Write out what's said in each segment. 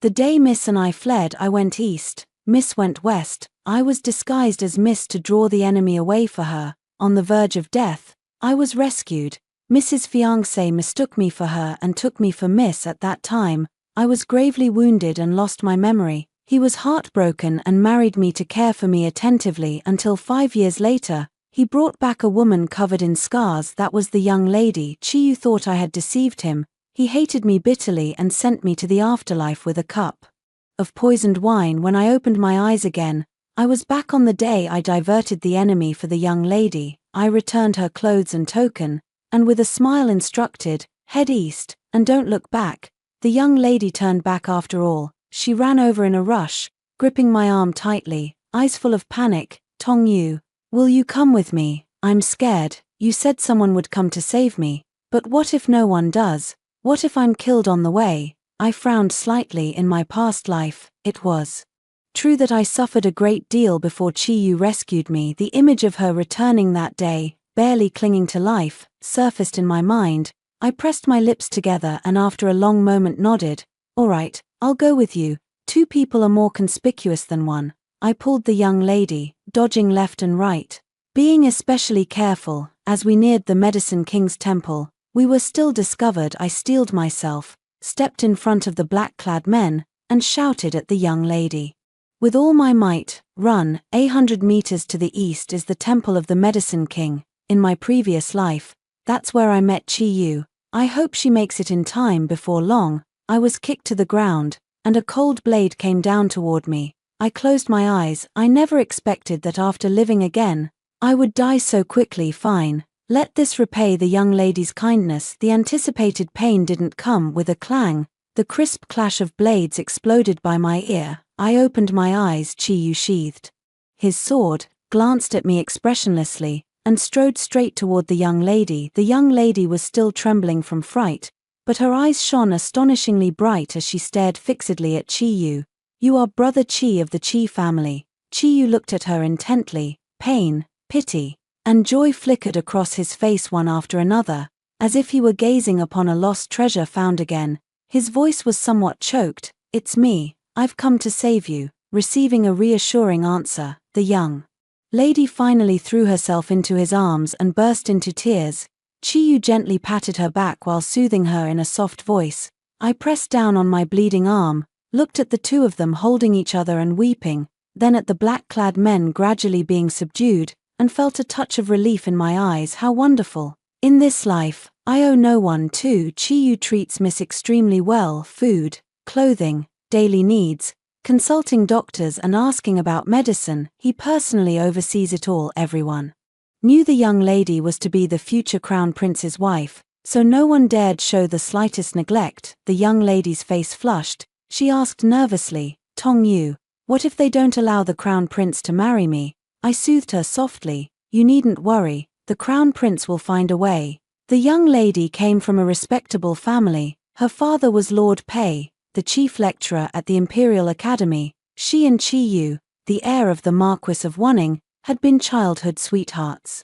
The day Miss and I fled, I went east, Miss went west. I was disguised as Miss to draw the enemy away for her. On the verge of death, I was rescued. Mrs. Fiancé mistook me for her and took me for Miss. At that time, I was gravely wounded and lost my memory. He was heartbroken and married me to care for me attentively until 5 years later, he brought back a woman covered in scars. That was the young lady. Chiyu thought I had deceived him. He hated me bitterly and sent me to the afterlife with a cup of poisoned wine. When I opened my eyes again, I was back on the day I diverted the enemy for the young lady. I returned her clothes and token, and with a smile instructed, "Head east, and don't look back." The young lady turned back after all. She ran over in a rush, gripping my arm tightly, eyes full of panic. "Tong Yu, will you come with me? I'm scared. You said someone would come to save me. But what if no one does? What if I'm killed on the way?" I frowned slightly. In my past life, it was true that I suffered a great deal before Chiyu rescued me. The image of her returning that day, barely clinging to life, surfaced in my mind. I pressed my lips together and after a long moment nodded. "All right, I'll go with you. 2 people are more conspicuous than one." I pulled the young lady, dodging left and right, being especially careful. As we neared the Medicine King's temple, we were still discovered. I steeled myself, stepped in front of the black-clad men, and shouted at the young lady with all my might, "Run!" 100 meters to the east is the temple of the Medicine King. In my previous life, that's where I met Chiyu. I hope she makes it in time. Before long, I was kicked to the ground, and a cold blade came down toward me. I closed my eyes. I never expected that after living again, I would die so quickly. Fine. Let this repay the young lady's kindness. The anticipated pain didn't come. With a clang, the crisp clash of blades exploded by my ear. I opened my eyes. Chiyu sheathed his sword, glanced at me expressionlessly, and strode straight toward the young lady. The young lady was still trembling from fright, but her eyes shone astonishingly bright as she stared fixedly at Chiyu. "You are Brother Chi of the Chi family." Chiyu looked at her intently. Pain, pity, and joy flickered across his face one after another, as if he were gazing upon a lost treasure found again. His voice was somewhat choked. "It's me. I've come to save you." Receiving a reassuring answer, the young lady finally threw herself into his arms and burst into tears. Chiyu gently patted her back while soothing her in a soft voice. I pressed down on my bleeding arm, looked at the 2 of them holding each other and weeping, then at the black-clad men gradually being subdued, and felt a touch of relief in my eyes. How wonderful. In this life, I owe no one too. Chiyu treats Miss extremely well. Food, clothing, daily needs, consulting doctors and asking about medicine. He personally oversees it all. Everyone knew the young lady was to be the future crown prince's wife, so no one dared show the slightest neglect. The young lady's face flushed. She asked nervously, "Tong Yu, what if they don't allow the crown prince to marry me?" I soothed her softly. "You needn't worry, the crown prince will find a way." The young lady came from a respectable family. Her father was Lord Pei, the chief lecturer at the Imperial Academy. She and Chiyu, the heir of the Marquis of Wanning, had been childhood sweethearts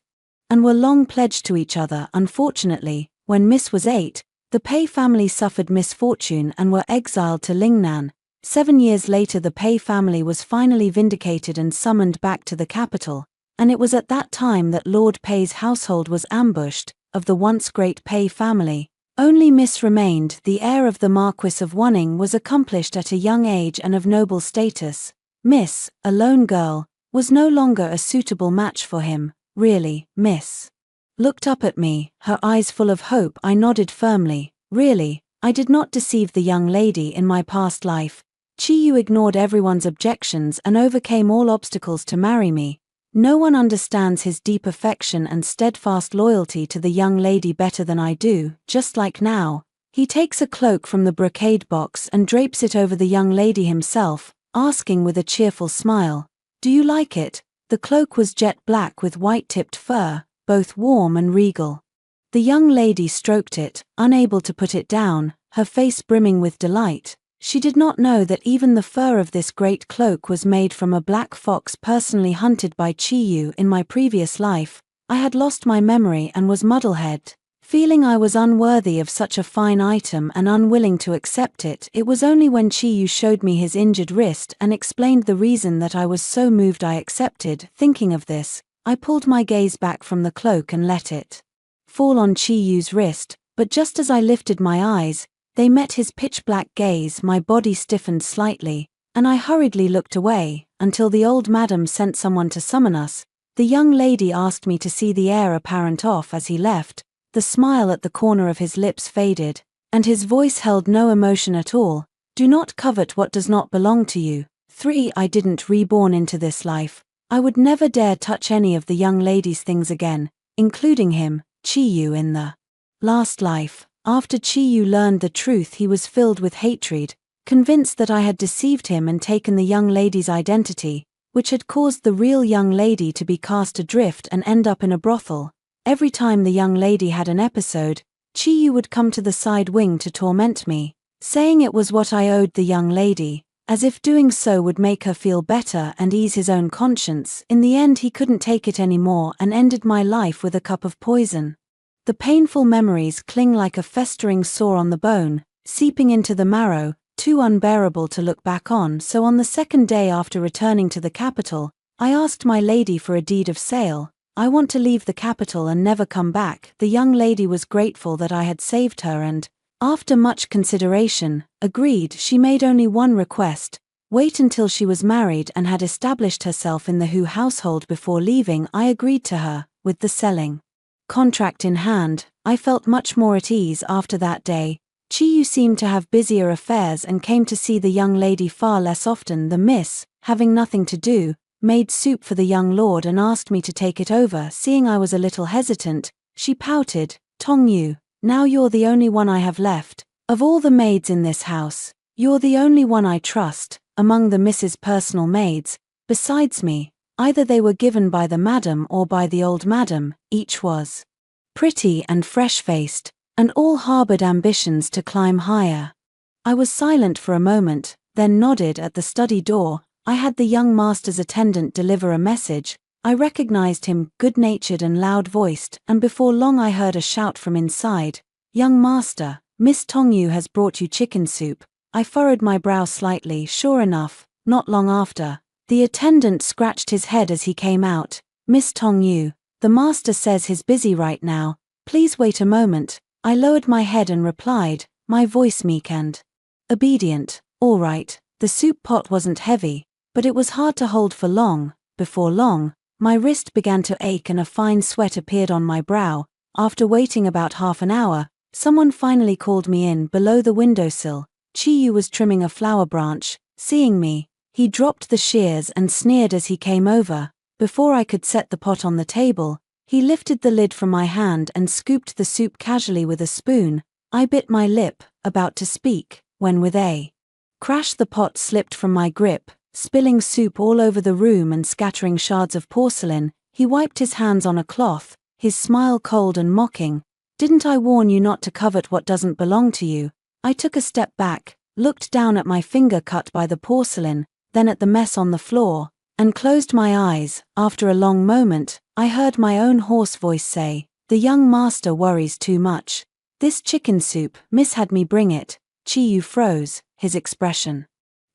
and were long pledged to each other. Unfortunately, when Miss was 8, the Pei family suffered misfortune and were exiled to Lingnan. 7 years later the Pei family was finally vindicated and summoned back to the capital, and it was at that time that Lord Pei's household was ambushed. Of the once great Pei family, only Miss remained. The heir of the Marquis of Wanning was accomplished at a young age and of noble status. Miss, a lone girl, was no longer a suitable match for him. "Really, Miss?" Looked up at me, her eyes full of hope. I nodded firmly. "Really, I did not deceive the young lady in my past life." Chiyu ignored everyone's objections and overcame all obstacles to marry me. No one understands his deep affection and steadfast loyalty to the young lady better than I do. Just like now, he takes a cloak from the brocade box and drapes it over the young lady himself, asking with a cheerful smile, "Do you like it?" The cloak was jet black with white-tipped fur, both warm and regal. The young lady stroked it, unable to put it down, her face brimming with delight. She did not know that even the fur of this great cloak was made from a black fox personally hunted by Chiyu. In my previous life, I had lost my memory and was muddlehead. Feeling I was unworthy of such a fine item and unwilling to accept it, it was only when Chi-Yu showed me his injured wrist and explained the reason that I was so moved I accepted. Thinking of this, I pulled my gaze back from the cloak and let it fall on Chi-Yu's wrist, but just as I lifted my eyes, they met his pitch-black gaze. My body stiffened slightly, and I hurriedly looked away, until the old madam sent someone to summon us. The young lady asked me to see the heir apparent off as he left. The smile at the corner of his lips faded, and his voice held no emotion at all. Do not covet what does not belong to you. 3. I didn't reborn into this life. I would never dare touch any of the young lady's things again, including him, Chi-Yu, in the last life. After Chi-Yu learned the truth, he was filled with hatred, convinced that I had deceived him and taken the young lady's identity, which had caused the real young lady to be cast adrift and end up in a brothel. Every time the young lady had an episode, Chi-Yu would come to the side wing to torment me, saying it was what I owed the young lady, as if doing so would make her feel better and ease his own conscience. In the end, he couldn't take it anymore and ended my life with a cup of poison. The painful memories cling like a festering sore on the bone, seeping into the marrow, too unbearable to look back on. So on the second day after returning to the capital, I asked my lady for a deed of sale. I want to leave the capital and never come back. The young lady was grateful that I had saved her and, after much consideration, agreed. She made only one request: wait until she was married and had established herself in the Hu household before leaving. I agreed to her. With the selling contract in hand, I felt much more at ease after that day. Chi-Yu seemed to have busier affairs and came to see the young lady far less often. The miss, having nothing to do, made soup for the young lord and asked me to take it over. Seeing I was a little hesitant, she pouted. Tong-Yu, now you're the only one I have left. Of all the maids in this house, you're the only one I trust. Among the Mrs. personal maids, besides me, either they were given by the madam or by the old madam, each was pretty and fresh-faced, and all harbored ambitions to climb higher. I was silent for a moment, then nodded at the study door. I had the young master's attendant deliver a message. I recognized him, good-natured and loud-voiced, and before long I heard a shout from inside. Young master, Miss Tong-Yu has brought you chicken soup. I furrowed my brow slightly. Sure enough, not long after, the attendant scratched his head as he came out. Miss Tong-Yu, the master says he's busy right now. Please wait a moment. I lowered my head and replied, my voice meek and obedient. All right. The soup pot wasn't heavy, but it was hard to hold for long. Before long, my wrist began to ache and a fine sweat appeared on my brow. After waiting about half an hour, someone finally called me in. Below the windowsill, Chi-Yu was trimming a flower branch. Seeing me, he dropped the shears and sneered as he came over. Before I could set the pot on the table, he lifted the lid from my hand and scooped the soup casually with a spoon. I bit my lip, about to speak, when with a crash the pot slipped from my grip, spilling soup all over the room and scattering shards of porcelain. He wiped his hands on a cloth, his smile cold and mocking. Didn't I warn you not to covet what doesn't belong to you? I took a step back, looked down at my finger cut by the porcelain, then at the mess on the floor, and closed my eyes. After a long moment, I heard my own hoarse voice say, the young master worries too much. This chicken soup, miss had me bring it. Chi-Yu froze, his expression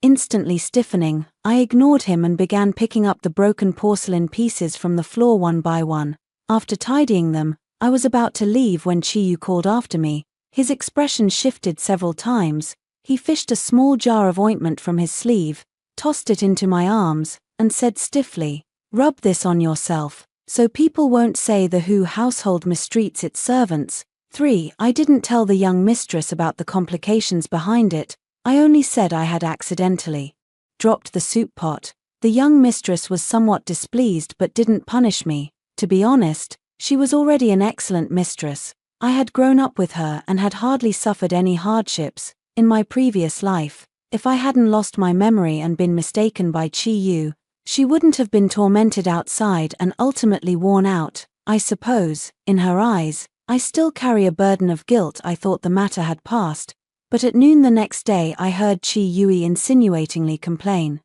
instantly stiffening. I ignored him and began picking up the broken porcelain pieces from the floor one by one. After tidying them, I was about to leave when Chi-Yu called after me. His expression shifted several times. He fished a small jar of ointment from his sleeve, tossed it into my arms, and said stiffly, rub this on yourself, so people won't say the Hu household mistreats its servants. 3. I didn't tell the young mistress about the complications behind it. I only said I had accidentally dropped the soup pot. The young mistress was somewhat displeased but didn't punish me. To be honest, she was already an excellent mistress. I had grown up with her and had hardly suffered any hardships in my previous life. If I hadn't lost my memory and been mistaken by Chi-Yu, she wouldn't have been tormented outside and ultimately worn out. I suppose, in her eyes, I still carry a burden of guilt. I thought the matter had passed, but at noon the next day I heard Chi-Yu insinuatingly complain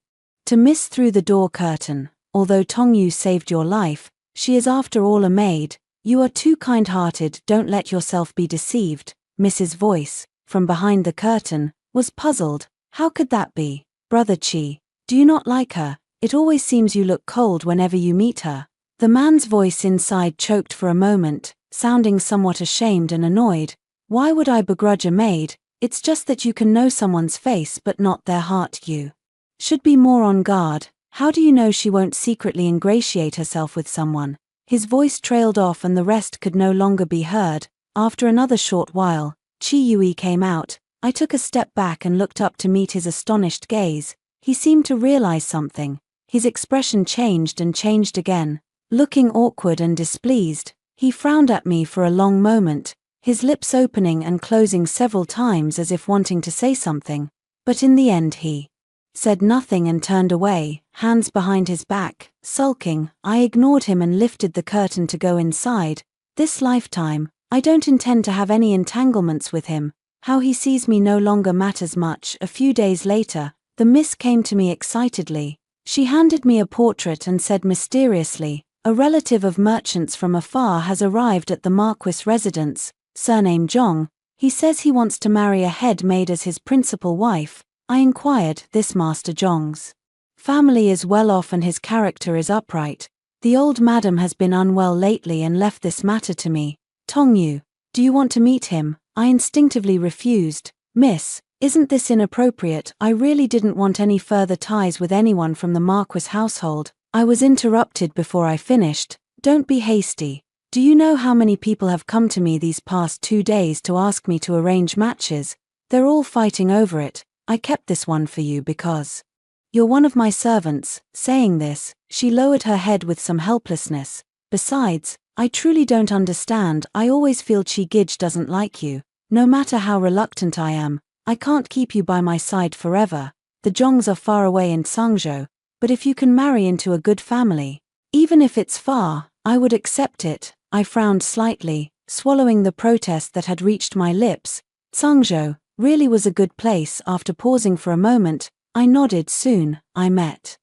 to Miss through the door curtain, although Tong-Yu saved your life, she is after all a maid. You are too kind-hearted, don't let yourself be deceived. Mrs. Voice, from behind the curtain, was puzzled. How could that be? Brother Chi, do you not like her? It always seems you look cold whenever you meet her. The man's voice inside choked for a moment, sounding somewhat ashamed and annoyed. Why would I begrudge a maid? It's just that you can know someone's face but not their heart. You should be more on guard. How do you know she won't secretly ingratiate herself with someone? His voice trailed off and the rest could no longer be heard. After another short while, Chi Yui came out. I took a step back and looked up to meet his astonished gaze. He seemed to realize something. His expression changed and changed again. Looking awkward and displeased, he frowned at me for a long moment, his lips opening and closing several times as if wanting to say something. But in the end he said nothing and turned away, hands behind his back, sulking. I ignored him and lifted the curtain to go inside. This lifetime, I don't intend to have any entanglements with him. How he sees me no longer matters much. A few days later, the miss came to me excitedly. She handed me a portrait and said mysteriously, "A relative of merchants from afar has arrived at the Marquis residence, surname Zhong. He says he wants to marry a head maid as his principal wife." I inquired, "This Master Zhong's family is well off and his character is upright. The old madam has been unwell lately and left this matter to me. Tongyu, do you want to meet him?" I instinctively refused. "Miss, isn't this inappropriate?" I really didn't want any further ties with anyone from the Marquis household. I was interrupted before I finished. "Don't be hasty. Do you know how many people have come to me these past 2 days to ask me to arrange matches? They're all fighting over it. I kept this one for you because you're one of my servants." Saying this, she lowered her head with some helplessness. "Besides, I truly don't understand. I always feel Chi-Gij doesn't like you. No matter how reluctant I am, I can't keep you by my side forever. The Zhongs are far away in Sangzhou, but if you can marry into a good family, even if it's far, I would accept it." I frowned slightly, swallowing the protest that had reached my lips. Sangzhou really was a good place. After pausing for a moment, I nodded. Soon, I met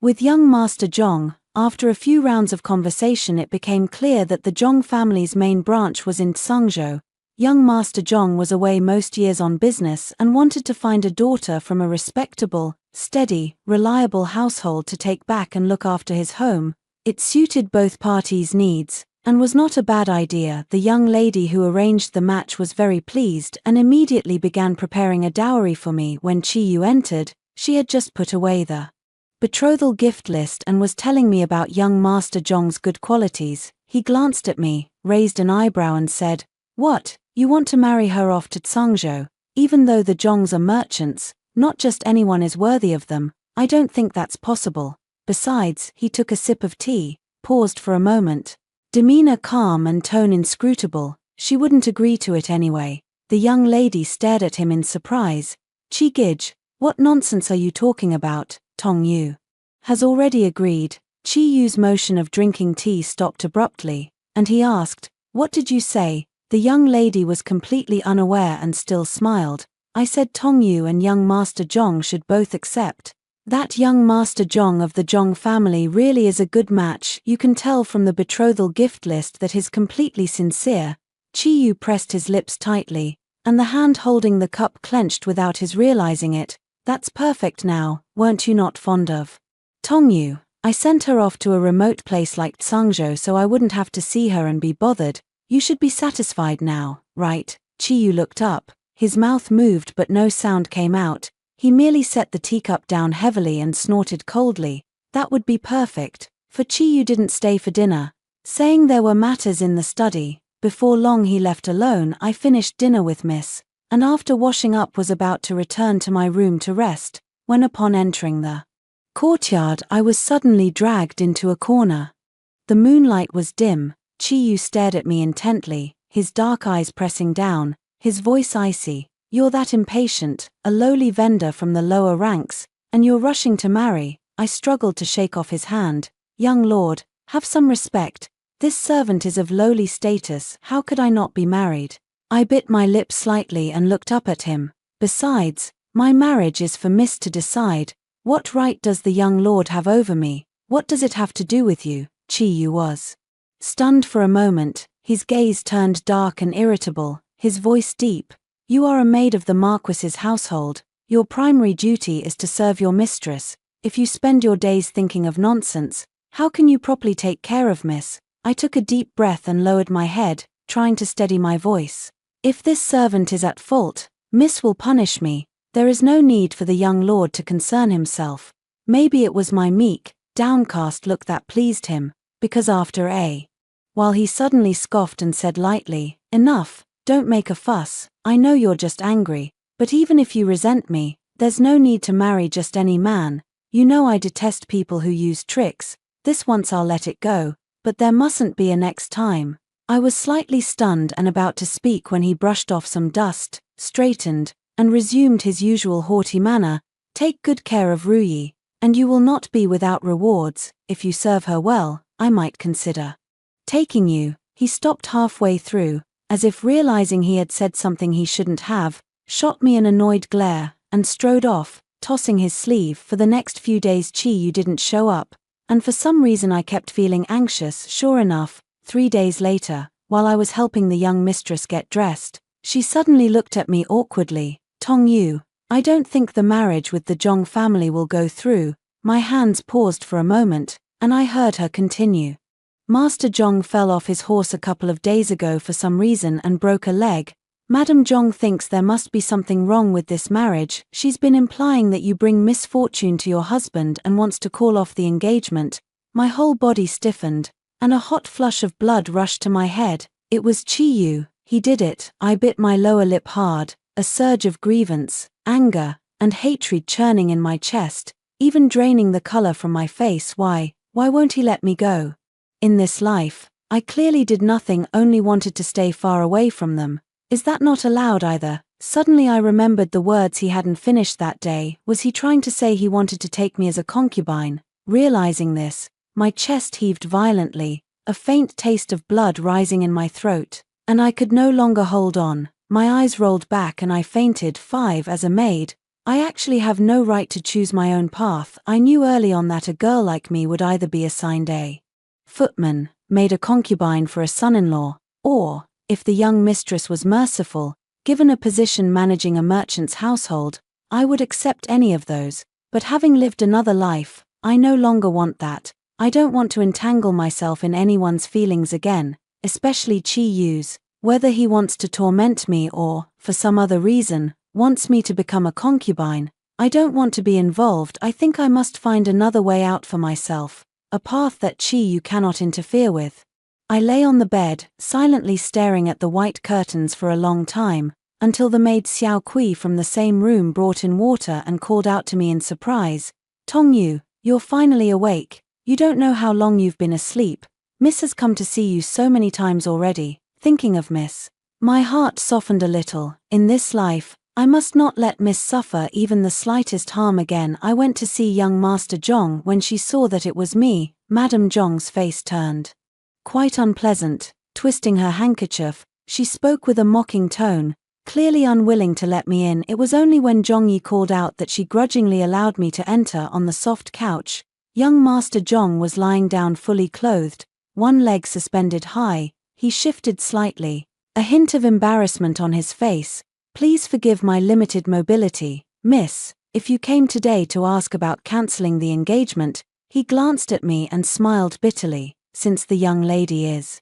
with young Master Zhong. After a few rounds of conversation it became clear that the Zhong family's main branch was in Sangzhou. Young Master Zhong was away most years on business and wanted to find a daughter from a respectable, steady, reliable household to take back and look after his home. It suited both parties' needs, and was not a bad idea. The young lady who arranged the match was very pleased and immediately began preparing a dowry for me. When Chi Yu entered, she had just put away the betrothal gift list and was telling me about young Master Zhong's good qualities. He glanced at me, raised an eyebrow and said, "What, you want to marry her off to Sangzhou? Even though the Zhongs are merchants, not just anyone is worthy of them. I don't think that's possible. Besides," he took a sip of tea, paused for a moment, demeanor calm and tone inscrutable, "she wouldn't agree to it anyway." The young lady stared at him in surprise. "Chi-Gij, what nonsense are you talking about? Tong Yu has already agreed." Chi Yu's motion of drinking tea stopped abruptly, and he asked, "What did you say?" The young lady was completely unaware and still smiled. "I said Tong Yu and young Master Zhong should both accept. That young Master Zhong of the Zhong family really is a good match. You can tell from the betrothal gift list that he's completely sincere." Chi Yu pressed his lips tightly, and the hand holding the cup clenched without his realizing it. "That's perfect now. Weren't you not fond of Tong Yu? I sent her off to a remote place like Sangzhou so I wouldn't have to see her and be bothered. You should be satisfied now, right?" Chi Yu looked up, his mouth moved but no sound came out. He merely set the teacup down heavily and snorted coldly. "That would be perfect." For Chi Yu didn't stay for dinner, saying there were matters in the study. Before long he left alone. I finished dinner with Miss, and after washing up was about to return to my room to rest, when upon entering the courtyard I was suddenly dragged into a corner. The moonlight was dim. Chi Yu stared at me intently, his dark eyes pressing down, his voice icy. "You're that impatient, a lowly vendor from the lower ranks, and you're rushing to marry." I struggled to shake off his hand. "Young lord, have some respect. This servant is of lowly status. How could I not be married?" I bit my lip slightly and looked up at him. "Besides, my marriage is for Miss to decide. What right does the young lord have over me? What does it have to do with you?" Chi Yu was Stunned for a moment, his gaze turned dark and irritable, his voice deep. "You are a maid of the Marquis's household. Your primary duty is to serve your mistress. If you spend your days thinking of nonsense, how can you properly take care of Miss?" I took a deep breath and lowered my head, trying to steady my voice. "If this servant is at fault, Miss will punish me. There is no need for the young lord to concern himself." Maybe it was my meek, downcast look that pleased him, because after a while he suddenly scoffed and said lightly, "Enough, don't make a fuss. I know you're just angry, but even if you resent me, there's no need to marry just any man. You know I detest people who use tricks. This once I'll let it go, but there mustn't be a next time." I was slightly stunned and about to speak when he brushed off some dust, straightened, and resumed his usual haughty manner. "Take good care of Ruyi, and you will not be without rewards. If you serve her well, I might consider taking you." He stopped halfway through, as if realizing he had said something he shouldn't have, shot me an annoyed glare, and strode off, tossing his sleeve. "For the next few days you didn't show up, and for some reason I kept feeling anxious." Sure enough, 3 days later, while I was helping the young mistress get dressed, she suddenly looked at me awkwardly. "Tong-yu, I don't think the marriage with the Zhong family will go through." My hands paused for a moment, and I heard her continue. "Master Zhong fell off his horse a couple of days ago for some reason and broke a leg. Madame Zhong thinks there must be something wrong with this marriage. She's been implying that you bring misfortune to your husband and wants to call off the engagement." My whole body stiffened, and a hot flush of blood rushed to my head. It was Chi-Yu. He did it. I bit my lower lip hard, a surge of grievance, anger, and hatred churning in my chest, even draining the color from my face. Why won't he let me go? In this life, I clearly did nothing, only wanted to stay far away from them. Is that not allowed either? Suddenly I remembered the words he hadn't finished that day. Was he trying to say he wanted to take me as a concubine? Realizing this, my chest heaved violently, a faint taste of blood rising in my throat, and I could no longer hold on. My eyes rolled back and I fainted. 5. As a maid, I actually have no right to choose my own path. I knew early on that a girl like me would either be assigned a footman, made a concubine for a son-in-law, or, if the young mistress was merciful, given a position managing a merchant's household. I would accept any of those, but having lived another life, I no longer want that. I don't want to entangle myself in anyone's feelings again, especially Chi-Yu's. Whether he wants to torment me or, for some other reason, wants me to become a concubine, I don't want to be involved. I think I must find another way out for myself, a path that Chi-Yu cannot interfere with. I lay on the bed, silently staring at the white curtains for a long time, until the maid Xiao Kui from the same room brought in water and called out to me in surprise, "Tong-Yu, you're finally awake. You don't know how long you've been asleep. Miss has come to see you so many times already." Thinking of Miss, my heart softened a little. In this life, I must not let Miss suffer even the slightest harm again. I went to see young Master Zhong. When she saw that it was me, Madame Zhong's face turned quite unpleasant. Twisting her handkerchief, she spoke with a mocking tone, clearly unwilling to let me in. It was only when Zhongyi called out that she grudgingly allowed me to enter. On the soft couch, young Master Zhong was lying down fully clothed, one leg suspended high. He shifted slightly, a hint of embarrassment on his face. "Please forgive my limited mobility, miss. If you came today to ask about cancelling the engagement," he glanced at me and smiled bitterly, "since the young lady is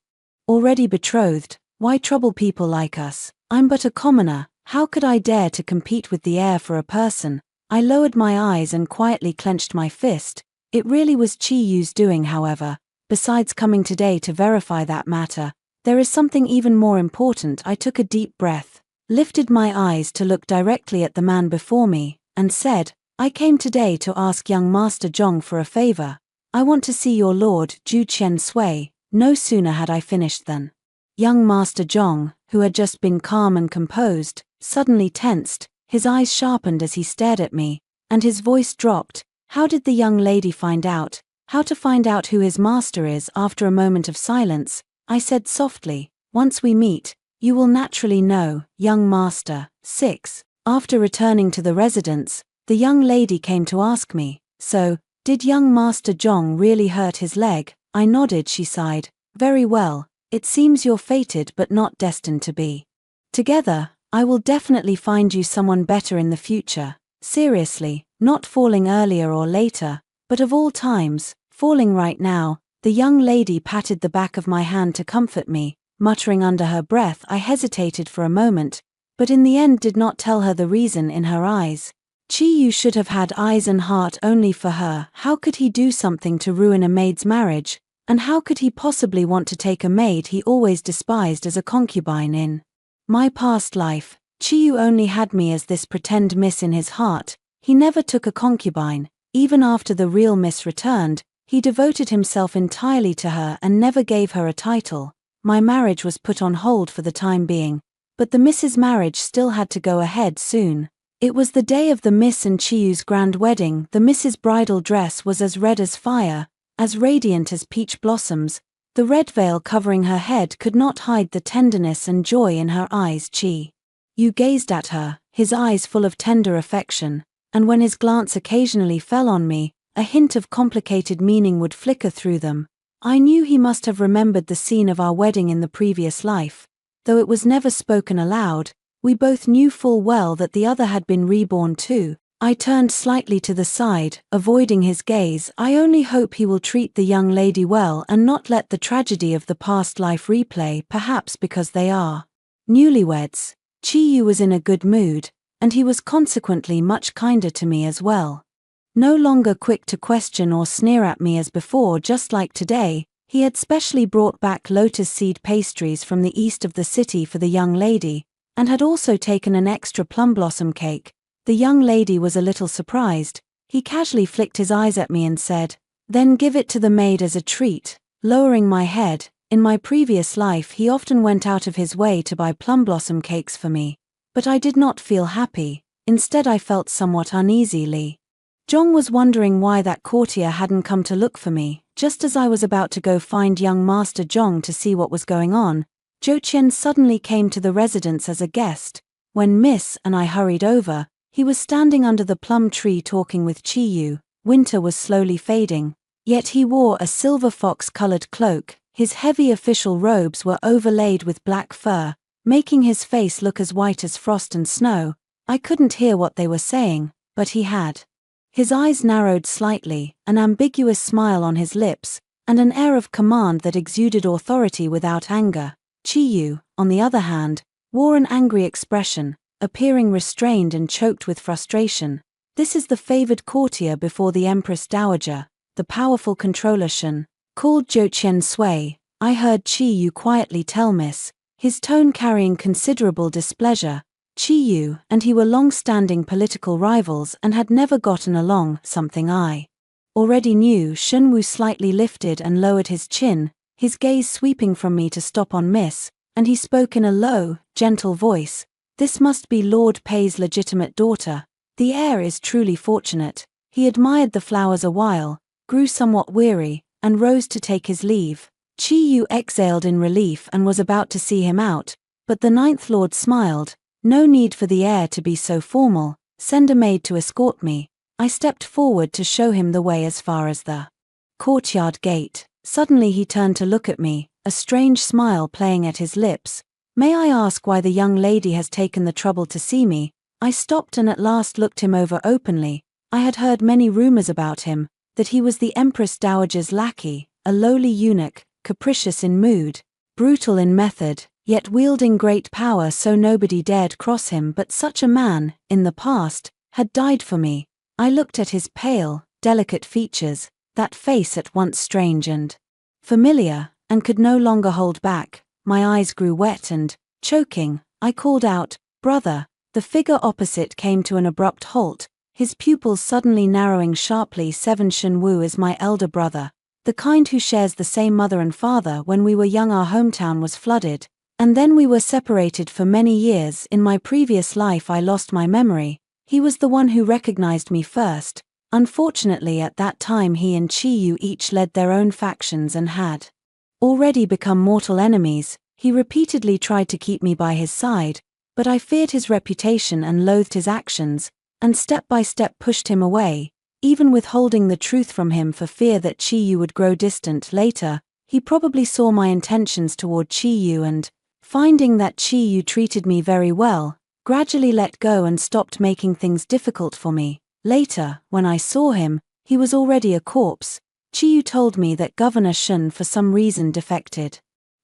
already betrothed, why trouble people like us? I'm but a commoner. How could I dare to compete with the heir for a person?" I lowered my eyes and quietly clenched my fist. It really was Chi-Yu's doing. However, besides coming today to verify that matter, there is something even more important. I took a deep breath, lifted my eyes to look directly at the man before me, and said, "I came today to ask young Master Zhong for a favor. I want to see your lord, Zhu Qian Sui." No sooner had I finished than young Master Zhong, who had just been calm and composed, suddenly tensed, his eyes sharpened as he stared at me, and his voice dropped. "How did the young lady find out? How to find out who his master is?" After a moment of silence, I said softly, "Once we meet, you will naturally know, young master." 6. After returning to the residence, the young lady came to ask me, "So, did young Master Zhong really hurt his leg?" I nodded. She sighed, Very well, it seems you're fated but not destined to be. Together, I will definitely find you someone better in the future. Seriously, not falling earlier or later, but of all times, falling right now. The young lady patted the back of my hand to comfort me, muttering under her breath. I hesitated for a moment, but in the end did not tell her the reason in her eyes. Chi-Yu should have had eyes and heart only for her. How could he do something to ruin a maid's marriage, and how could he possibly want to take a maid he always despised as a concubine in my past life? Chi-Yu only had me as this pretend miss in his heart. He never took a concubine. Even after the real miss returned, he devoted himself entirely to her and never gave her a title. My marriage was put on hold for the time being, but the Miss's marriage still had to go ahead soon. It was the day of the Miss and Chi-Yu's grand wedding. The Miss's bridal dress was as red as fire, as radiant as peach blossoms. The red veil covering her head could not hide the tenderness and joy in her eyes. Chi-Yu gazed at her, his eyes full of tender affection, and when his glance occasionally fell on me, a hint of complicated meaning would flicker through them. I knew he must have remembered the scene of our wedding in the previous life. Though it was never spoken aloud, we both knew full well that the other had been reborn too. I turned slightly to the side, avoiding his gaze. I only hope he will treat the young lady well and not let the tragedy of the past life replay, perhaps because they are newlyweds. Chi-Yu was in a good mood, and he was consequently much kinder to me as well. No longer quick to question or sneer at me as before. Just like today, he had specially brought back lotus seed pastries from the east of the city for the young lady, and had also taken an extra plum blossom cake. The young lady was a little surprised. He casually flicked his eyes at me and said, "Then give it to the maid as a treat." Lowering my head, in my previous life he often went out of his way to buy plum blossom cakes for me, but I did not feel happy. Instead I felt somewhat uneasy. Zhong was wondering why that courtier hadn't come to look for me. Just as I was about to go find young Master Zhong to see what was going on, Zhou Qian suddenly came to the residence as a guest. When Miss and I hurried over, he was standing under the plum tree talking with Chi-Yu. Winter was slowly fading, yet he wore a silver fox-colored cloak. His heavy official robes were overlaid with black fur, making his face look as white as frost and snow. I couldn't hear what they were saying, but he had. His eyes narrowed slightly, an ambiguous smile on his lips, and an air of command that exuded authority without anger. Chi-Yu, on the other hand, wore an angry expression, appearing restrained and choked with frustration. This is the favored courtier before the Empress Dowager, the powerful controller Shen, called Zhou Qian Sui. I heard Chi-Yu quietly tell Miss, his tone carrying considerable displeasure. Chi-Yu and he were long-standing political rivals and had never gotten along, something I already knew. Shen Wu slightly lifted and lowered his chin, his gaze sweeping from me to stop on Miss, and he spoke in a low, gentle voice. "This must be Lord Pei's legitimate daughter. The heir is truly fortunate." He admired the flowers a while, grew somewhat weary, and rose to take his leave. Chi-Yu exhaled in relief and was about to see him out, but the ninth lord smiled. "No need for the heir to be so formal. Send a maid to escort me." I stepped forward to show him the way as far as the courtyard gate. Suddenly he turned to look at me, a strange smile playing at his lips. "May I ask why the young lady has taken the trouble to see me?" I stopped and at last looked him over openly. I had heard many rumors about him, that he was the Empress Dowager's lackey, a lowly eunuch, capricious in mood, brutal in method, yet wielding great power, so nobody dared cross him. But such a man, in the past, had died for me. I looked at his pale, delicate features, that face at once strange and familiar, and could no longer hold back. My eyes grew wet and, choking, I called out, "Brother." The figure opposite came to an abrupt halt, his pupils suddenly narrowing sharply. Shen Wu is my elder brother, the kind who shares the same mother and father. When we were young our hometown was flooded, and then we were separated for many years. In my previous life I lost my memory. He was the one who recognized me first. Unfortunately at that time he and Chi-Yu each led their own factions and had already become mortal enemies. He repeatedly tried to keep me by his side, but I feared his reputation and loathed his actions, and step by step pushed him away, even withholding the truth from him for fear that Chi-Yu would grow distant. Later, He probably saw my intentions toward Chi-yu and, finding that Chi-yu treated me very well, gradually let go and stopped making things difficult for me. Later, when I saw him, he was already a corpse. Chi-yu told me that Governor Shun for some reason defected.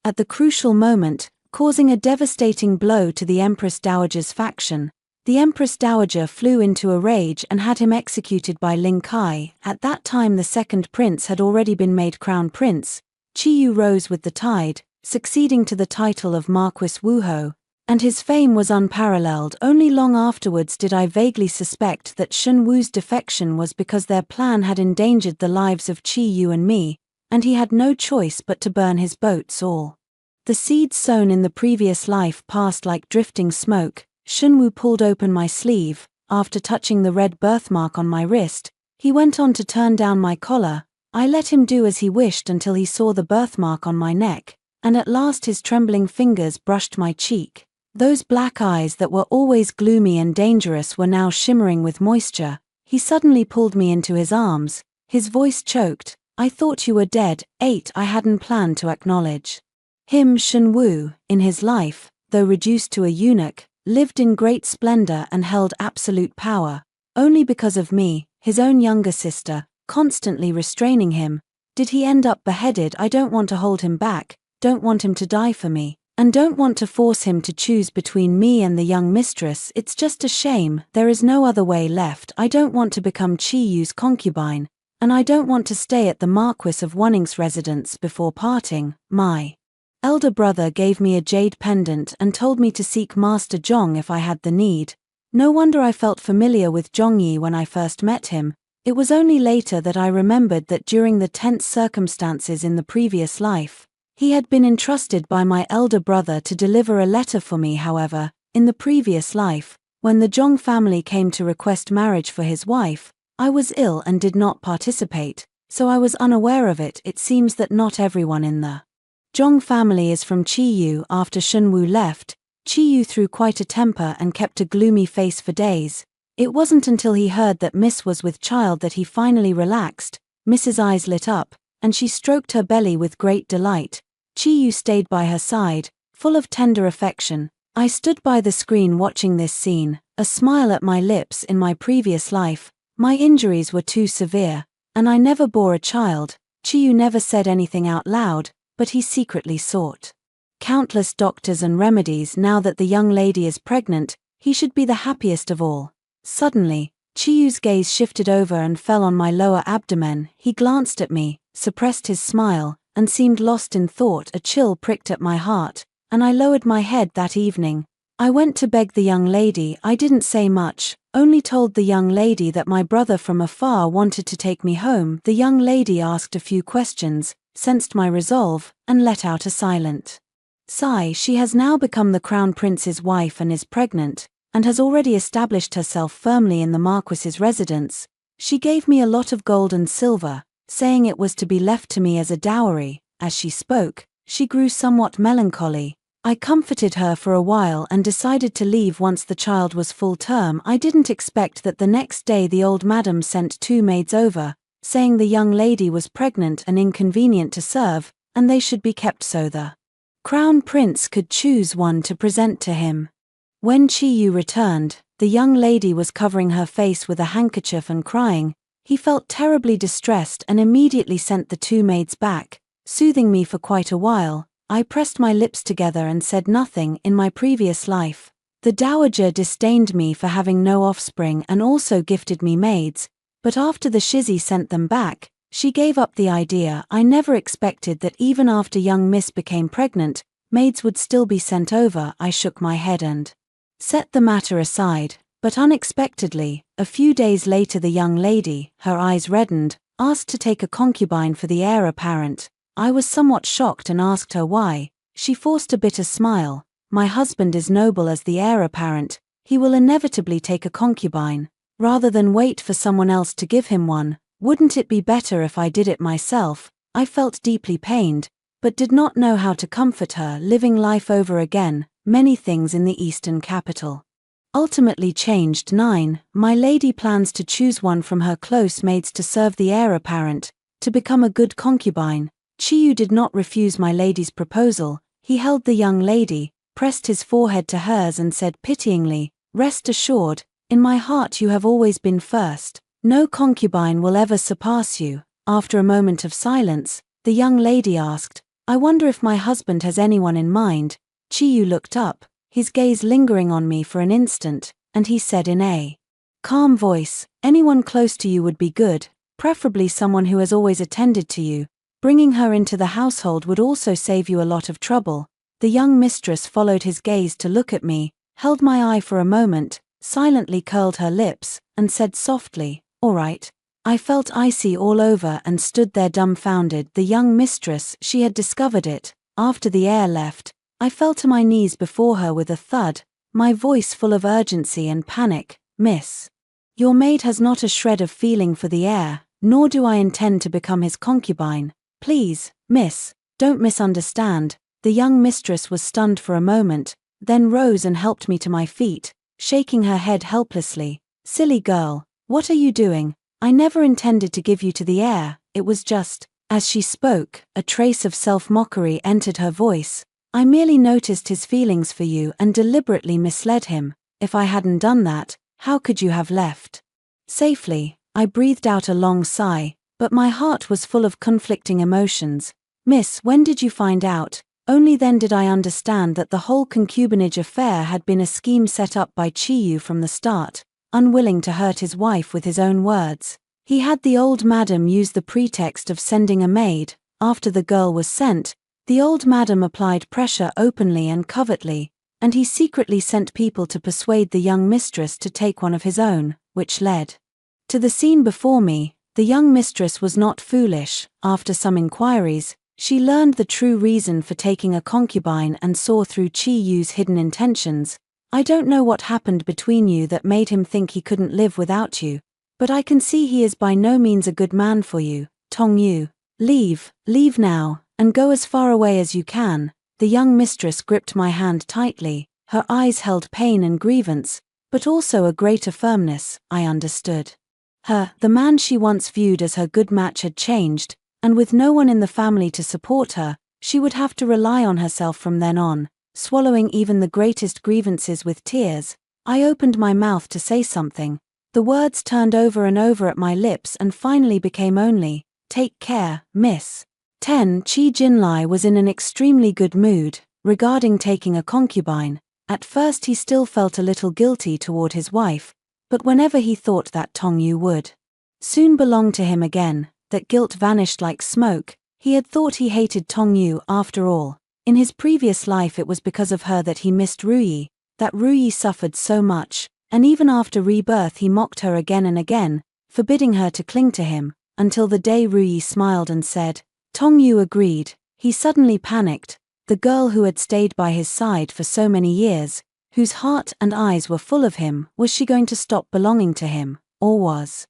At the crucial moment, causing a devastating blow to the Empress Dowager's faction, the Empress Dowager flew into a rage and had him executed by Ling Kai. At that time the second prince had already been made crown prince. Chi-yu rose with the tide, succeeding to the title of Marquis Wuho, and his fame was unparalleled. Only long afterwards did I vaguely suspect that Shun Wu's defection was because their plan had endangered the lives of Chi-yu and me, and he had no choice but to burn his boats all. The seeds sown in the previous life passed like drifting smoke. Shun Wu pulled open my sleeve. After touching the red birthmark on my wrist, he went on to turn down my collar. I let him do as he wished until he saw the birthmark on my neck, and at last his trembling fingers brushed my cheek. Those black eyes that were always gloomy and dangerous were now shimmering with moisture. He suddenly pulled me into his arms. His voice choked. "I thought you were dead." I hadn't planned to acknowledge. Him, Shun Wu, in his life, though reduced to a eunuch, lived in great splendor and held absolute power. Only because of me, his own younger sister, constantly restraining him, did he end up beheaded. I don't want to hold him back, don't want him to die for me, and don't want to force him to choose between me and the young mistress. It's just a shame, there is no other way left. I don't want to become Chi-yu's concubine, and I don't want to stay at the Marquis of Wunning's residence before parting. My elder brother gave me a jade pendant and told me to seek Master Zhong if I had the need. No wonder I felt familiar with Zhongyi when I first met him. It was only later that I remembered that during the tense circumstances in the previous life, he had been entrusted by my elder brother to deliver a letter for me. However, in the previous life, when the Zhong family came to request marriage for his wife, I was ill and did not participate, so I was unaware of it. It seems that not everyone in the Zhong family is from Chi-yu. After Shun Wu left, Chi-yu threw quite a temper and kept a gloomy face for days. It wasn't until he heard that Miss was with child that he finally relaxed. Miss's eyes lit up, and she stroked her belly with great delight. Chi-yu stayed by her side, full of tender affection. I stood by the screen watching this scene, a smile at my lips. In my previous life, my injuries were too severe, and I never bore a child. Chi-yu never said anything out loud, but he secretly sought countless doctors and remedies. Now that the young lady is pregnant, he should be the happiest of all. Suddenly, Chi-yu's gaze shifted over and fell on my lower abdomen. He glanced at me, suppressed his smile, and seemed lost in thought. A chill pricked at my heart, and I lowered my head. That evening, I went to beg the young lady. I didn't say much, only told the young lady that my brother from afar wanted to take me home. The young lady asked a few questions, sensed my resolve, and let out a silent sigh. She has now become the crown prince's wife and is pregnant, and has already established herself firmly in the Marquis's residence. She gave me a lot of gold and silver, saying it was to be left to me as a dowry. As she spoke, she grew somewhat melancholy. I comforted her for a while and decided to leave once the child was full term. I didn't expect that the next day the old madam sent 2 maids over, saying the young lady was pregnant and inconvenient to serve, and they should be kept so the crown prince could choose one to present to him. When Chi-yu returned, the young lady was covering her face with a handkerchief and crying. He felt terribly distressed and immediately sent the 2 maids back, soothing me for quite a while. I pressed my lips together and said nothing. In my previous life, the dowager disdained me for having no offspring and also gifted me maids, but after the Shizzy sent them back, she gave up the idea. I never expected that even after young Miss became pregnant, maids would still be sent over. I shook my head and set the matter aside, but unexpectedly, a few days later the young lady, her eyes reddened, asked to take a concubine for the heir apparent. I was somewhat shocked and asked her why. She forced a bitter smile. My husband is noble as the heir apparent, he will inevitably take a concubine. Rather than wait for someone else to give him one, wouldn't it be better if I did it myself? I felt deeply pained, but did not know how to comfort her. Living life over again, many things in the Eastern capital ultimately changed. 9. My lady plans to choose one from her close maids to serve the heir apparent, to become a good concubine. Chiyu did not refuse my lady's proposal. He held the young lady, pressed his forehead to hers and said pityingly, "Rest assured, in my heart you have always been first. No concubine will ever surpass you." After a moment of silence, the young lady asked, "I wonder if my husband has anyone in mind." Chiyu looked up, his gaze lingering on me for an instant, and he said in a calm voice, "Anyone close to you would be good, preferably someone who has always attended to you. Bringing her into the household would also save you a lot of trouble." The young mistress followed his gaze to look at me, held my eye for a moment, silently curled her lips, and said softly, "All right." I felt icy all over and stood there dumbfounded. The young mistress, she had discovered it. After the air left, I fell to my knees before her with a thud, my voice full of urgency and panic. "Miss, your maid has not a shred of feeling for the air, nor do I intend to become his concubine. Please, miss, don't misunderstand." The young mistress was stunned for a moment, then rose and helped me to my feet, shaking her head helplessly. "Silly girl, what are you doing? I never intended to give you to the air, it was just..." As she spoke, a trace of self-mockery entered her voice. "I merely noticed his feelings for you and deliberately misled him. If I hadn't done that, how could you have left safely?" I breathed out a long sigh, but my heart was full of conflicting emotions. "Miss, when did you find out?" Only then did I understand that the whole concubinage affair had been a scheme set up by Chiyu from the start, unwilling to hurt his wife with his own words. He had the old madam use the pretext of sending a maid. After the girl was sent, the old madam applied pressure openly and covertly, and he secretly sent people to persuade the young mistress to take one of his own, which led to the scene before me. The young mistress was not foolish. After some inquiries, she learned the true reason for taking a concubine and saw through Chiyu's hidden intentions. "I don't know what happened between you that made him think he couldn't live without you, but I can see he is by no means a good man for you, Tongyu. Leave now, and go as far away as you can." The young mistress gripped my hand tightly, her eyes held pain and grievance, but also a greater firmness. I understood. The man she once viewed as her good match had changed, and with no one in the family to support her, she would have to rely on herself from then on, swallowing even the greatest grievances with tears. I opened my mouth to say something. The words turned over and over at my lips and finally became only, "Take care, miss." Chi Jinlai was in an extremely good mood regarding taking a concubine. At first he still felt a little guilty toward his wife, but whenever he thought that Tongyu would soon belong to him again, that guilt vanished like smoke. He had thought he hated Tongyu after all. In his previous life it was because of her that he missed Ruyi, that Ruyi suffered so much, and even after rebirth he mocked her again and again, forbidding her to cling to him, until the day Ruyi smiled and said, Tongyu agreed. He suddenly panicked. The girl who had stayed by his side for so many years, whose heart and eyes were full of him, was she going to stop belonging to him, or was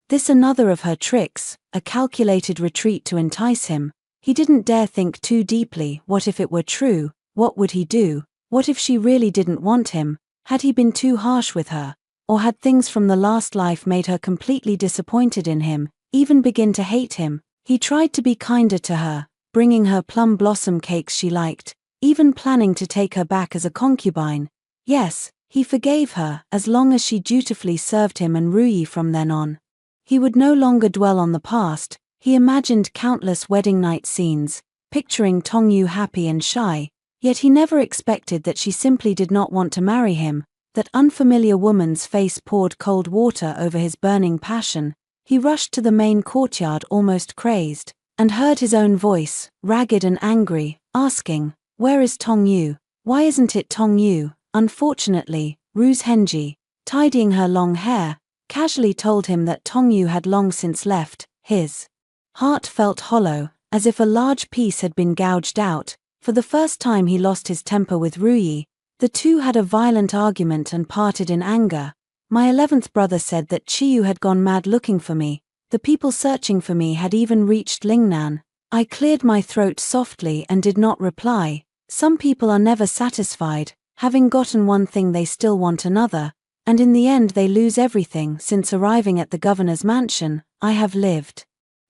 this another of her tricks, a calculated retreat to entice him? He didn't dare think too deeply. What if it were true? What would he do? What if she really didn't want him? Had he been too harsh with her? Or had things from the last life made her completely disappointed in him, even begin to hate him? He tried to be kinder to her, bringing her plum blossom cakes she liked, even planning to take her back as a concubine. Yes, he forgave her, as long as she dutifully served him and Ruyi from then on. He would no longer dwell on the past. He imagined countless wedding night scenes, picturing Tongyu happy and shy, yet he never expected that she simply did not want to marry him. That unfamiliar woman's face poured cold water over his burning passion. He rushed to the main courtyard almost crazed, and heard his own voice, ragged and angry, asking, "Where is Tongyu? Why isn't it Tongyu?" Unfortunately, Ruse Henji, tidying her long hair, casually told him that Tongyu had long since left. His heart felt hollow, as if a large piece had been gouged out. For the first time he lost his temper with Ruyi. The two had a violent argument and parted in anger. My 11th brother said that Chiyu had gone mad looking for me. The people searching for me had even reached Lingnan. I cleared my throat softly and did not reply. Some people are never satisfied. Having gotten one thing they still want another, and in the end they lose everything. Since arriving at the governor's mansion, I have lived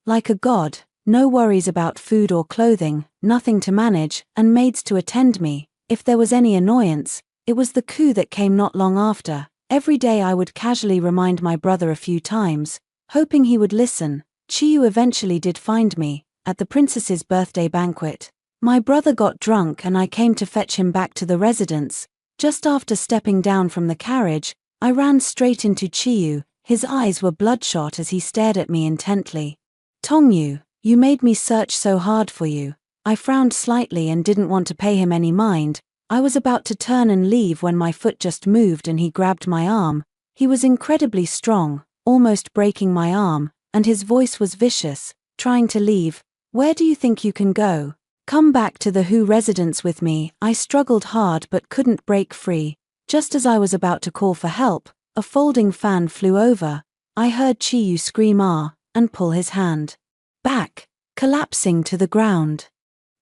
like a god. No worries about food or clothing, nothing to manage, and maids to attend me. If there was any annoyance, it was the coup that came not long after. Every day I would casually remind my brother a few times, hoping he would listen. Chiyu eventually did find me, at the princess's birthday banquet. My brother got drunk and I came to fetch him back to the residence. Just after stepping down from the carriage, I ran straight into Chiyu. His eyes were bloodshot as he stared at me intently. "Tongyu, you made me search so hard for you." I frowned slightly and didn't want to pay him any mind. I was about to turn and leave when my foot just moved and he grabbed my arm. He was incredibly strong, almost breaking my arm, and his voice was vicious. "Trying to leave? Where do you think you can go? Come back to the Hu residence with me." I struggled hard but couldn't break free. Just as I was about to call for help, a folding fan flew over. I heard Chiyu scream "Ah," and pull his hand back, collapsing to the ground.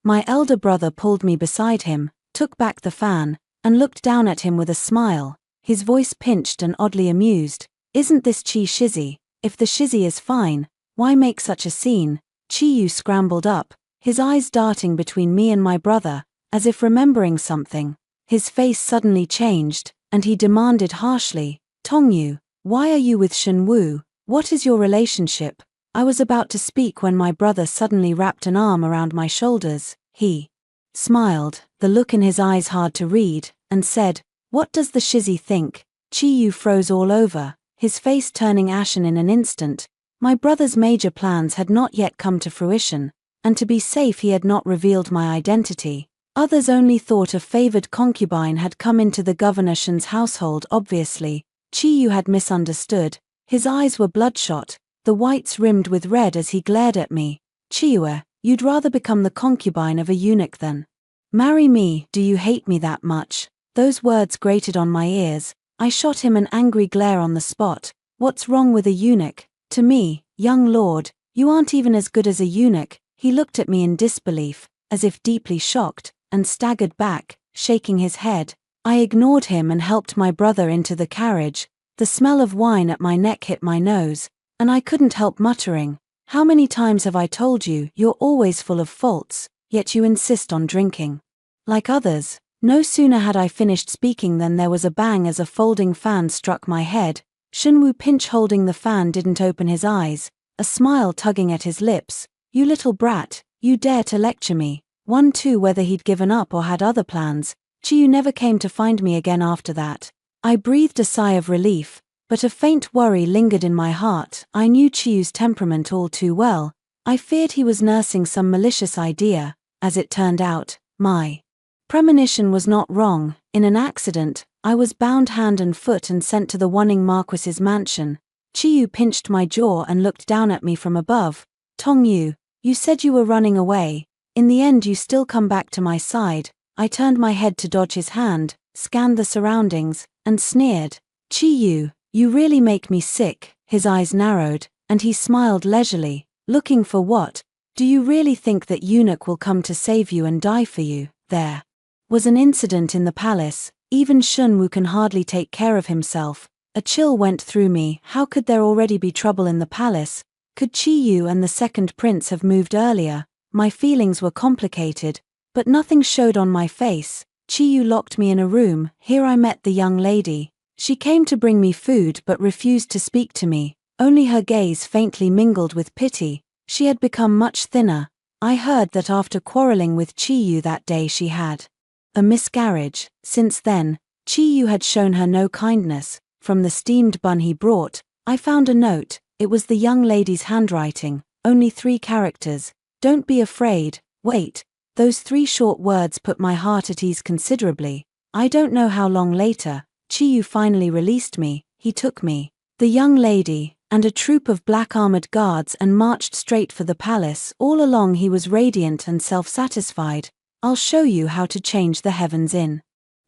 My elder brother pulled me beside him, took back the fan, and looked down at him with a smile, his voice pinched and oddly amused. "Isn't this Chi Shizzy? If the Shizzy is fine, why make such a scene?" Chiyu scrambled up, his eyes darting between me and my brother, as if remembering something. His face suddenly changed, and he demanded harshly, "Tongyu, why are you with Shenwu? What is your relationship?" I was about to speak when my brother suddenly wrapped an arm around my shoulders. He smiled, the look in his eyes hard to read, and said, "What does the Shizzy think?" Chiyu froze all over, his face turning ashen in an instant. My brother's major plans had not yet come to fruition, and to be safe he had not revealed my identity. Others only thought a favored concubine had come into the Governor Shen's household. Obviously, Chiyu had misunderstood. His eyes were bloodshot, the whites rimmed with red as he glared at me. "Chiyue, you'd rather become the concubine of a eunuch than marry me? Do you hate me that much?" Those words grated on my ears. I shot him an angry glare on the spot. "What's wrong with a eunuch? To me, young lord, you aren't even as good as a eunuch." He looked at me in disbelief, as if deeply shocked, and staggered back, shaking his head. I ignored him and helped my brother into the carriage. The smell of wine at my neck hit my nose, and I couldn't help muttering, "How many times have I told you, you're always full of faults, yet you insist on drinking like others?" No sooner had I finished speaking than there was a bang as a folding fan struck my head. Shenwu Pinch holding the fan didn't open his eyes, a smile tugging at his lips. "You little brat, you dare to lecture me." One too whether he'd given up or had other plans. Chiyu never came to find me again after that. I breathed a sigh of relief, but a faint worry lingered in my heart. I knew Chiyu's temperament all too well. I feared he was nursing some malicious idea. As it turned out, my premonition was not wrong. In an accident, I was bound hand and foot and sent to the Wanning Marquis's mansion. Chiyu pinched my jaw and looked down at me from above. "Tongyu, you said you were running away. In the end you still come back to my side." I turned my head to dodge his hand, scanned the surroundings, and sneered. "Chiyu, you really make me sick." His eyes narrowed, and he smiled leisurely. "Looking for what? Do you really think that eunuch will come to save you and die for you?" There was an incident in the palace. Even Shunwu can hardly take care of himself. A chill went through me. How could there already be trouble in the palace? Could Chiyu and the second prince have moved earlier? My feelings were complicated, but nothing showed on my face. Chiyu locked me in a room. Here I met the young lady. She came to bring me food but refused to speak to me. Only her gaze faintly mingled with pity. She had become much thinner. I heard that after quarreling with Chiyu that day she had a miscarriage. Since then, Chiyu had shown her no kindness. From the steamed bun he brought, I found a note. It was the young lady's handwriting, only 3 characters. "Don't be afraid, wait." Those 3 short words put my heart at ease considerably. I don't know how long later, Chiyu finally released me. He took me, the young lady, and a troop of black armored guards and marched straight for the palace. All along he was radiant and self-satisfied. "I'll show you how to change the heavens in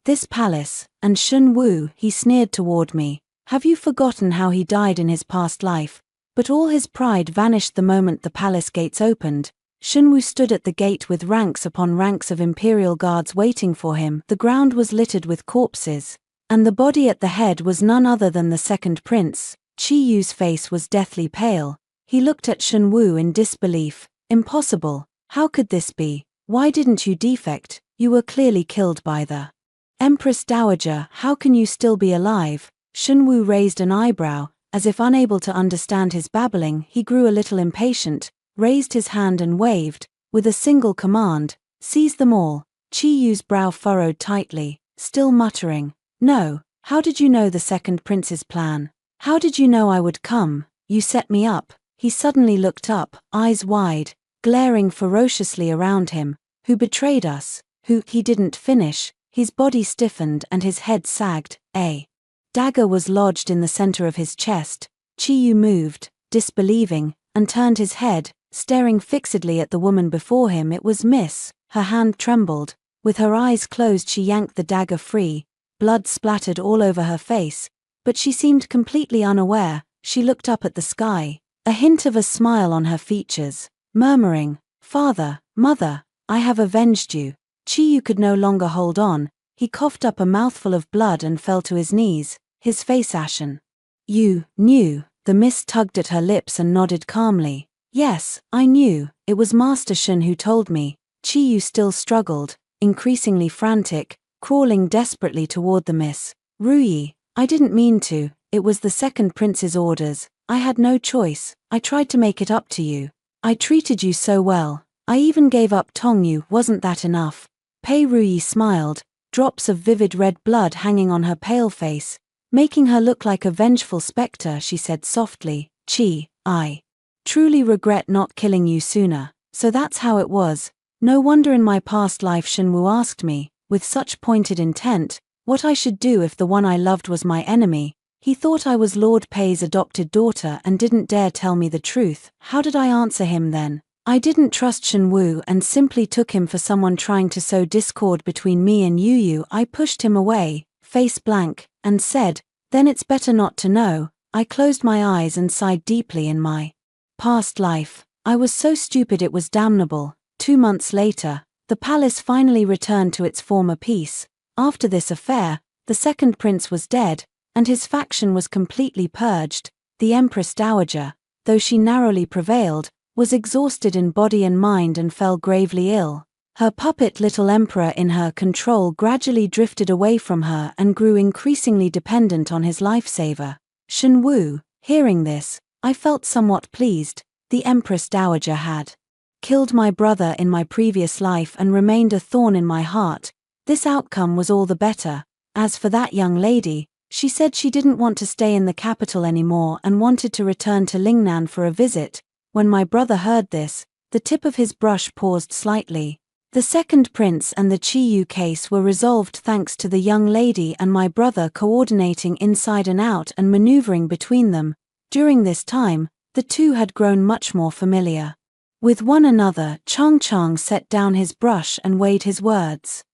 this palace." "And Shun Wu," he sneered toward me. "Have you forgotten how he died in his past life?" But all his pride vanished the moment the palace gates opened. Shunwu stood at the gate with ranks upon ranks of imperial guards waiting for him. The ground was littered with corpses, and the body at the head was none other than the second prince. Chi Yu's face was deathly pale. He looked at Shunwu in disbelief. Impossible. How could this be? Why didn't you defect? You were clearly killed by the Empress Dowager. How can you still be alive? Shunwu raised an eyebrow, as if unable to understand his babbling. He grew a little impatient, raised his hand and waved, with a single command, seize them all. Chi-Yu's brow furrowed tightly, still muttering, no. How did you know the second prince's plan? How did you know I would come? You set me up. He suddenly looked up, eyes wide, glaring ferociously around him. Who betrayed us? Who? He didn't finish. His body stiffened and his head sagged. A dagger was lodged in the center of his chest. Chi-Yu moved, disbelieving, and turned his head, staring fixedly at the woman before him. It was Miss. Her hand trembled. With her eyes closed she yanked the dagger free. Blood splattered all over her face, but she seemed completely unaware. She looked up at the sky, a hint of a smile on her features, murmuring, Father, Mother, I have avenged you. Chi-Yu could no longer hold on. He coughed up a mouthful of blood and fell to his knees, his face ashen. You knew. The Miss tugged at her lips and nodded calmly. Yes, I knew. It was Master Shun who told me. Chi-Yu still struggled, increasingly frantic, crawling desperately toward the Miss. Ruyi, I didn't mean to. It was the second prince's orders. I had no choice. I tried to make it up to you. I treated you so well. I even gave up Tongyu. Wasn't that enough? Pei Ruyi smiled, drops of vivid red blood hanging on her pale face, making her look like a vengeful specter. She said softly, Chi, I truly regret not killing you sooner. So that's how it was. No wonder in my past life Shenwu asked me, with such pointed intent, what I should do if the one I loved was my enemy. He thought I was Lord Pei's adopted daughter and didn't dare tell me the truth. How did I answer him then? I didn't trust Shenwu and simply took him for someone trying to sow discord between me and Yu. I pushed him away, face blank, and said, then it's better not to know. I closed my eyes and sighed deeply. In my past life, I was so stupid it was damnable. 2 months later, the palace finally returned to its former peace. After this affair, the second prince was dead, and his faction was completely purged. The Empress Dowager, though she narrowly prevailed, was exhausted in body and mind and fell gravely ill. Her puppet little emperor in her control gradually drifted away from her and grew increasingly dependent on his lifesaver, Shenwu. Hearing this, I felt somewhat pleased. The Empress Dowager had killed my brother in my previous life and remained a thorn in my heart. This outcome was all the better. As for that young lady, she said she didn't want to stay in the capital anymore and wanted to return to Lingnan for a visit. When my brother heard this, the tip of his brush paused slightly. The second prince and the Chi-Yu case were resolved thanks to the young lady and my brother coordinating inside and out and maneuvering between them. During this time, the two had grown much more familiar with one another. Chang set down his brush and weighed his words.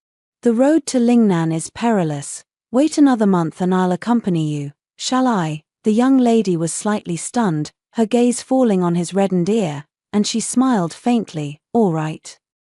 The road to Lingnan is perilous. Wait another month and I'll accompany you. Shall I? The young lady was slightly stunned, her gaze falling on his reddened ear, and she smiled faintly. All right.